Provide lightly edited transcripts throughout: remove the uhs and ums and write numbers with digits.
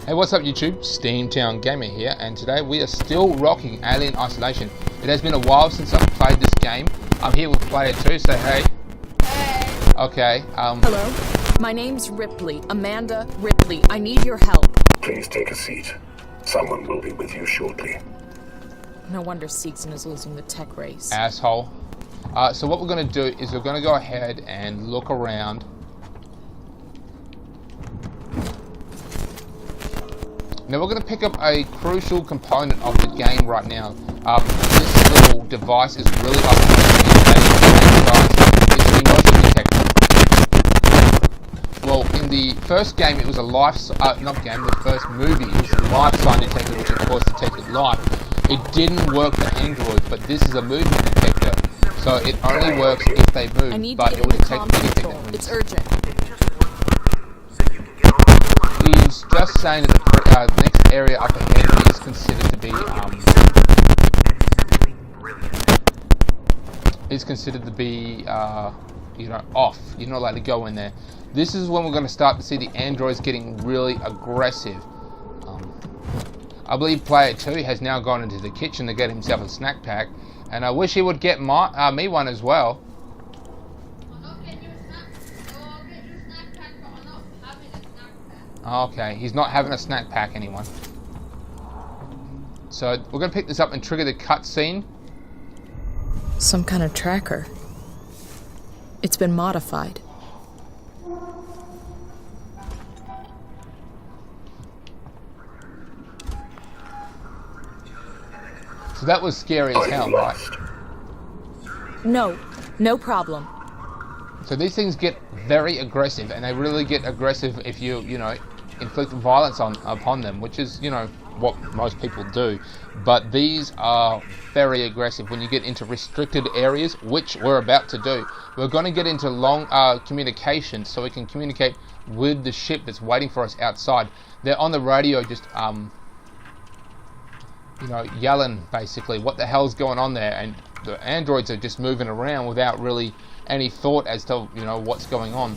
Hey, what's up YouTube? Steamtown Gamer here, and today we are still rocking Alien Isolation. It has been a while since I've played this game. I'm here with Player 2, say hey. Hey. Okay, Hello, my name's Ripley, Amanda Ripley. I need your help. Please take a seat. Someone will be with you shortly. No wonder Seegson is losing the tech race. asshole. So what we're going to do is we're going to go ahead and look around. Now we're going to pick up a crucial component of the game right now. This little device is really up to it's the motion detector. Well, in the first game it was a the first movie, it was a life sign detector, which of course detected life. It didn't work for androids, but this is a movement detector, so it only works if they move, but it will detect anything that moves. It's urgent. He's just saying that the next area up ahead is considered to be off. You're not allowed to go in there. This is when we're going to start to see the androids getting really aggressive. I believe Player 2 has now gone into the kitchen to get himself a snack pack, and I wish he would get me one as well. Okay, he's not having a snack pack, anyone. So we're going to pick this up and trigger the cutscene. Some kind of tracker. It's been modified. So that was scary as hell, right? No problem. So these things get very aggressive, and they really get aggressive if you inflict violence upon them, which is, what most people do. But these are very aggressive when you get into restricted areas, which we're about to do. We're going to get into long communication, so we can communicate with the ship that's waiting for us outside. They're on the radio just, yelling, basically, what the hell's going on there, and the androids are just moving around without really any thought as to, what's going on.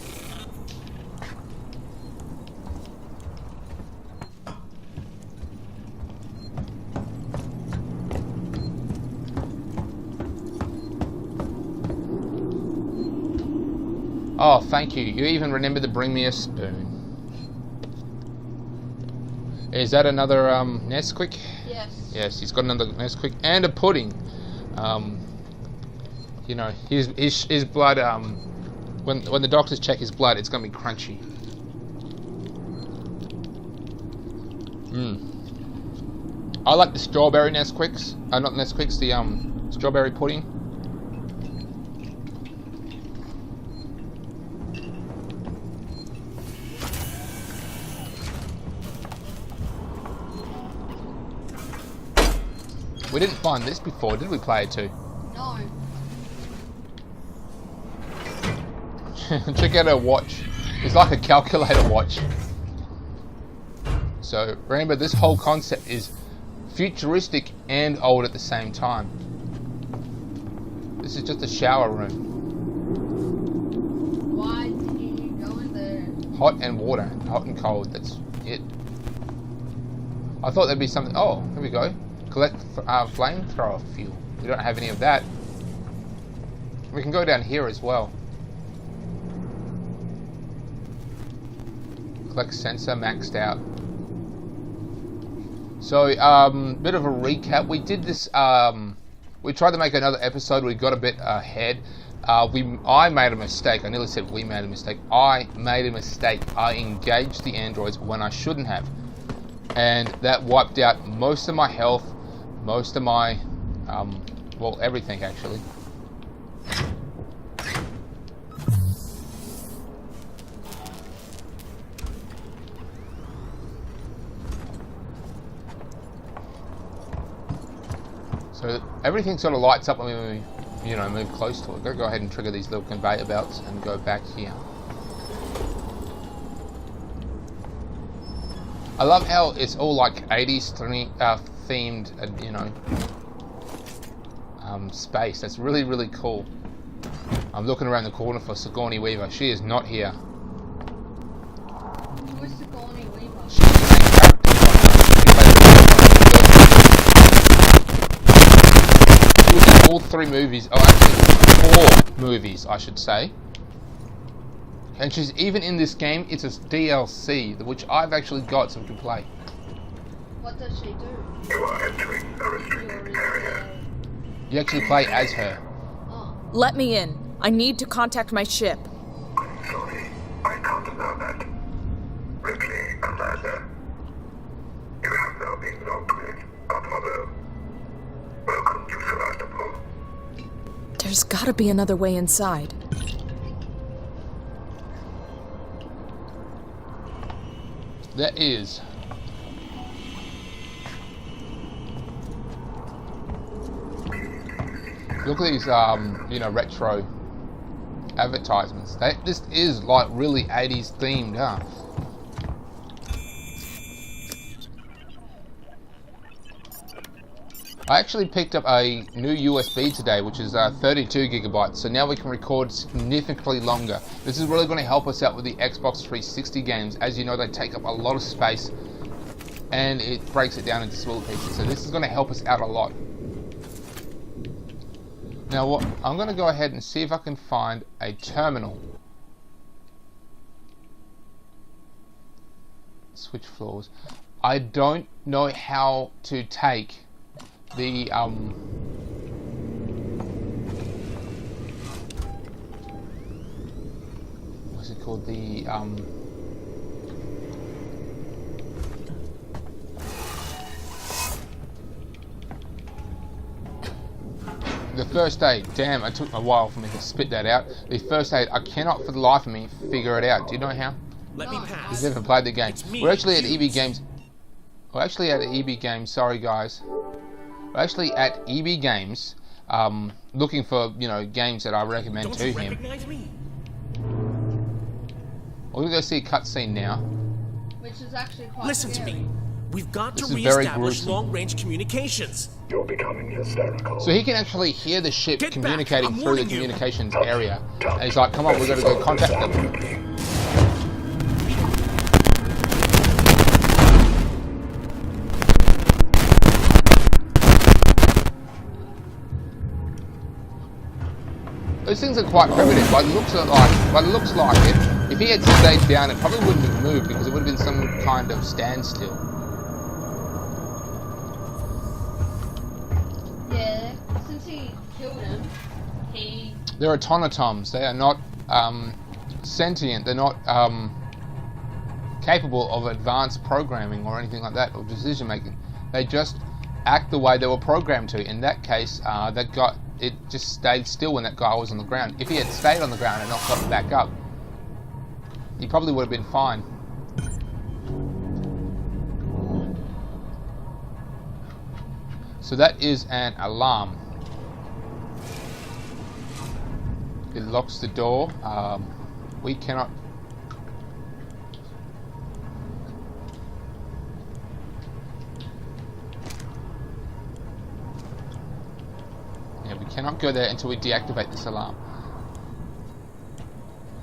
Oh, thank you. You even remembered to bring me a spoon. Is that another Nesquik? Yes. Yes, he's got another Nesquik and a pudding. His blood. When the doctors check his blood, it's gonna be crunchy. I like the strawberry Nesquiks. Not Nesquiks. The strawberry pudding. We didn't find this before, did we, Player 2? No. Check out her watch. It's like a calculator watch. So remember, this whole concept is futuristic and old at the same time. This is just a shower room. Why did you go in there? Hot and water, hot and cold, that's it. I thought there'd be something. Oh, here we go. Collect flamethrower fuel. We don't have any of that. We can go down here as well. Collect sensor maxed out. So, bit of a recap. We did this. We tried to make another episode. We got a bit ahead. I made a mistake. I nearly said we made a mistake. I made a mistake. I engaged the androids when I shouldn't have, and that wiped out most of my health. Most of my, everything actually. So everything sort of lights up when we, move close to it. Gotta go ahead and trigger these little conveyor belts and go back here. I love how it's all like 80s themed, space. That's really, really cool. I'm looking around the corner for Sigourney Weaver. She is not here. Who is Sigourney Weaver? She's the main 3 movies, or actually 4 movies, I should say. And she's even in this game. It's a DLC, which I've actually got, so we can play. What does she do? You are entering a restricted area. You actually play as her. Oh, Let me in. I need to contact my ship. Sorry, I can't allow that. Ripley, Amanda. You have now been logged with Apollo. Welcome to Sevastopol. There's gotta be another way inside. There is. Look at these, you know, retro advertisements. This is like really 80s themed, huh? I actually picked up a new USB today, which is 32 gigabytes, so now we can record significantly longer. This is really going to help us out with the Xbox 360 games. As you know, they take up a lot of space, and it breaks it down into smaller pieces, so this is going to help us out a lot. Now what, I'm going to go ahead and see if I can find a terminal. Switch floors. I don't know how to take the what's it called, the first aid. Damn, it took a while for me to spit that out. The first aid, I cannot for the life of me figure it out. Do you know how? Let me pass. You've never played the game. It's me, We're actually at EB Hughes. Games. We're actually at EB Games. Sorry, guys. We're actually at EB Games, looking for, you know, games that I recommend Don't to you him. recognize me? We're gonna go see a cutscene now. which is actually quite Listen to scary. me. We've got This to is very reestablish gruesome. long-range communications. You're becoming hysterical. So he can actually hear the ship Get back, communicating I'm through the warning you. communications area. And he's like, come on, we've got to go contact them. Those things are quite primitive. By the looks like it, if he had stayed down, it probably wouldn't have moved because it would have been some kind of standstill. Yeah, since he killed him, he... They're automatons. They are not sentient. They're not capable of advanced programming or anything like that, or decision making. They just act the way they were programmed to. In that case, it just stayed still when that guy was on the ground. If he had stayed on the ground and not gotten back up, he probably would have been fine. So that is an alarm. It locks the door. We cannot... Yeah, we cannot go there until we deactivate this alarm.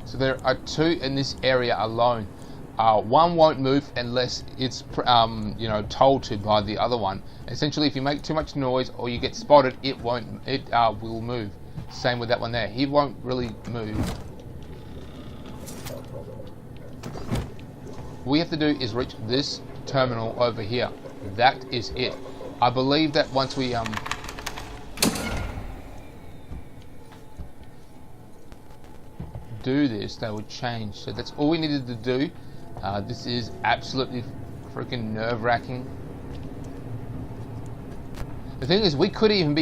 So there are 2 in this area alone. One won't move unless it's you know, told to by the other one. Essentially, if you make too much noise or you get spotted, it won't. It will move. Same with that one there. He won't really move. What we have to do is reach this terminal over here. That is it. I believe that once we do this, they will change. So that's all we needed to do. This is absolutely freaking nerve-wracking. The thing is, we could even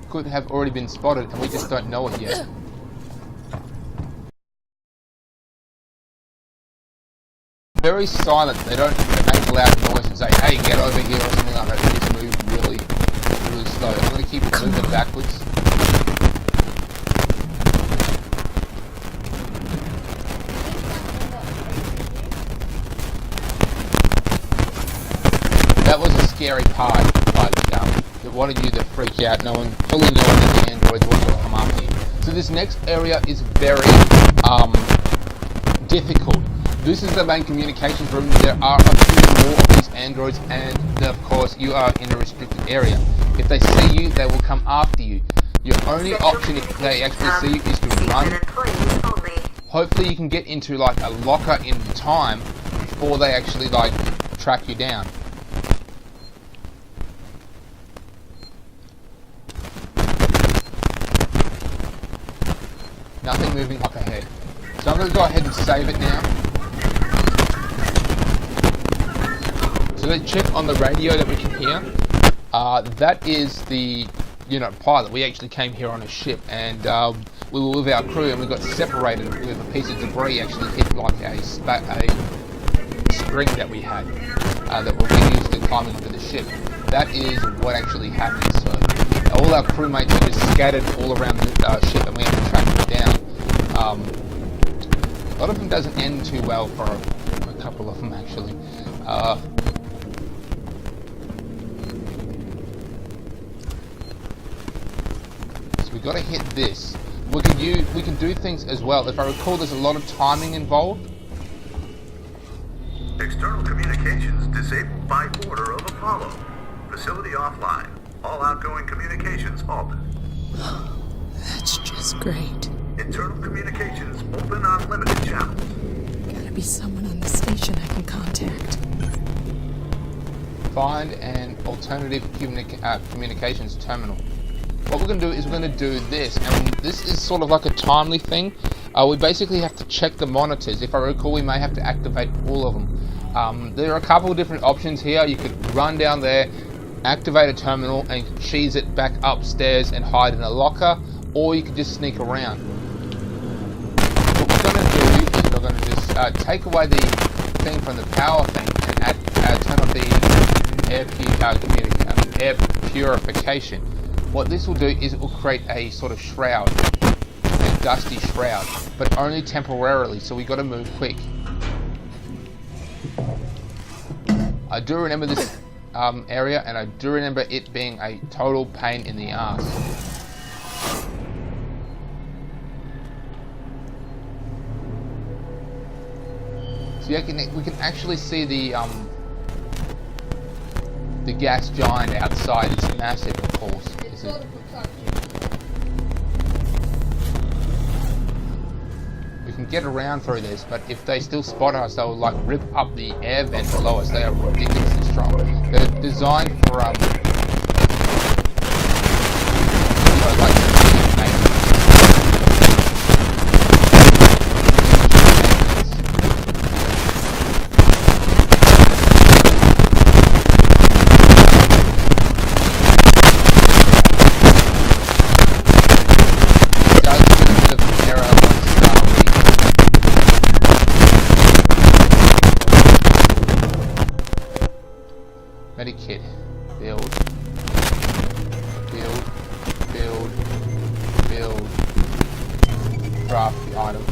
could have already been spotted, and we just don't know it yet. Very silent. They don't make loud noise and say, "Hey, get over here" or something like that. They just move really, really slow. I'm going to keep moving backwards. That was a scary part, but it wanted you to freak out, fully knowing that the androids were going to come after you. So this next area is very difficult. This is the main communications room. There are a few more of these androids, and of course you are in a restricted area. If they see you, they will come after you. Your only option if they actually see you is to run. Hopefully you can get into like a locker in time before they actually like track you down. Nothing moving up ahead. So I'm going to go ahead and save it now. So let's check on the radio that we can hear. That is the, pilot. We actually came here on a ship, and we were with our crew, and we got separated with a piece of debris actually hit like a spring that we had that we used to climb into the ship. That is what actually happened. So all our crewmates are just scattered all around the ship, and we have to track them down. A lot of them doesn't end too well for a couple of them actually. So we got to hit this. We can do things as well. If I recall, there's a lot of timing involved. External communications disabled by order of Apollo. Facility offline. All outgoing communications halted. That's just great. Internal communications open on limited channels. Gotta be someone on the station I can contact. Find an alternative communications terminal. What we're going to do is we're going to do this, and this is sort of like a timely thing. We basically have to check the monitors. If I recall, we may have to activate all of them. There are a couple of different options here. You could run down there, activate a terminal, and cheese it back upstairs and hide in a locker, or you could just sneak around. What we're going to do is we're going to just take away the thing from the power thing and turn on the air purification. What this will do is it will create a sort of shroud, a dusty shroud, but only temporarily, so we got to move quick. I do remember this area, and I do remember it being a total pain in the ass. So we can actually see the gas giant outside. It's massive, of course. We can get around through this, but if they still spot us, they'll like rip up the air vent below us. They are ridiculously strong. They're designed for medikit. Build. Craft the item.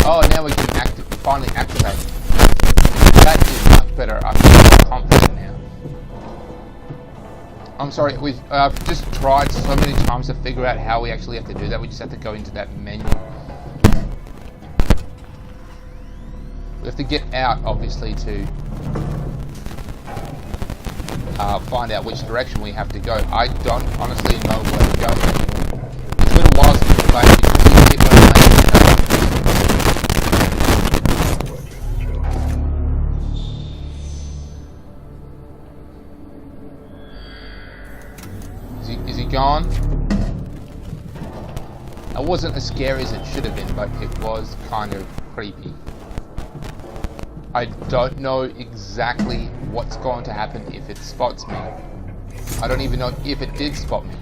Oh, now we can finally activate. That is much better. I feel more confident now. I'm sorry, we've just tried so many times to figure out how we actually have to do that. We just have to go into that menu. We have to get out, obviously, to find out which direction we have to go. I don't honestly know where to go anymore. It's been a while since we played. Is he gone? It wasn't as scary as it should have been, but it was kind of creepy. I don't know exactly what's going to happen if it spots me. I don't even know if it did spot me.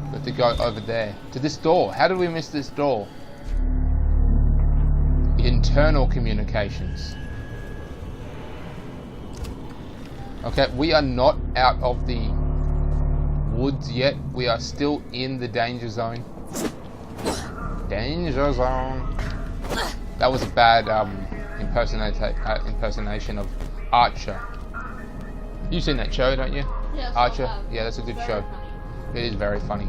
We have to go over there to this door. How did we miss this door? Internal communications. Okay, we are not out of the woods yet. We are still in the danger zone. Danger zone. That was a bad impersonation of Archer. You've seen that show, don't you? Yes, Archer. I have. Yeah, that's a good Very show. funny. It is very funny.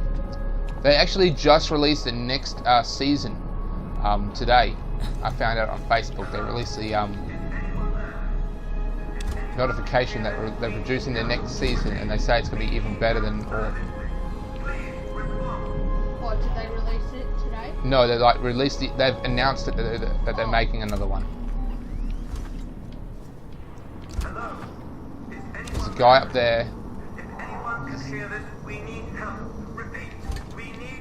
They actually just released the next season today. I found out on Facebook. They released the notification that they're producing their next season, and they say it's going to be even better than all. What, did they release it today? No, they like released it. They've announced it that they're making another one. There's a guy up there.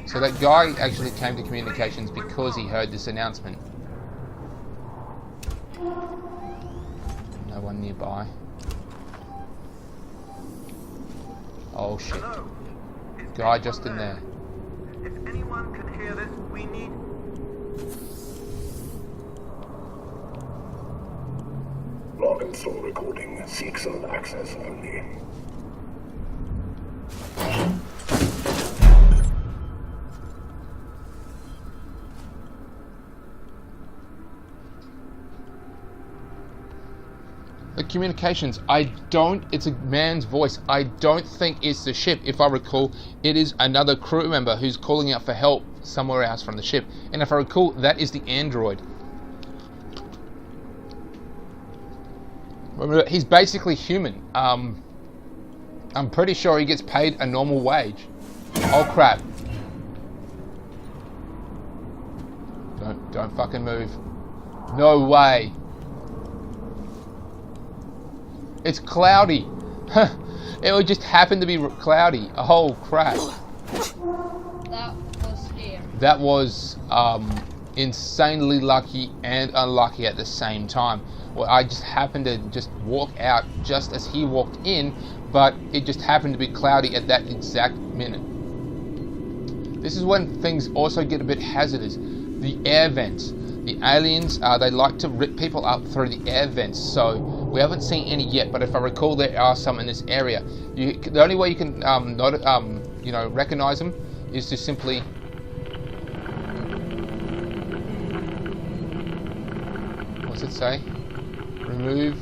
So that guy actually came to communications because he heard this announcement. No one nearby. Oh shit. Guy just in there. If anyone can hear this, we need... Log and store recording. Seeks on access only. The communications, it's a man's voice. I don't think it's the ship. If I recall, it is another crew member who's calling out for help somewhere else from the ship. And if I recall, that is the android. Remember, he's basically human. I'm pretty sure he gets paid a normal wage. Oh crap. Don't fucking move. No way. It's cloudy. It would just happen to be cloudy. Oh crap. That was scary. That was insanely lucky and unlucky at the same time. Well, I just happened to just walk out just as he walked in, but it just happened to be cloudy at that exact minute. This is when things also get a bit hazardous. The air vents. The aliens, they like to rip people up through the air vents, so we haven't seen any yet, but if I recall, there are some in this area. The only way you can recognize them is to simply... What's it say? Remove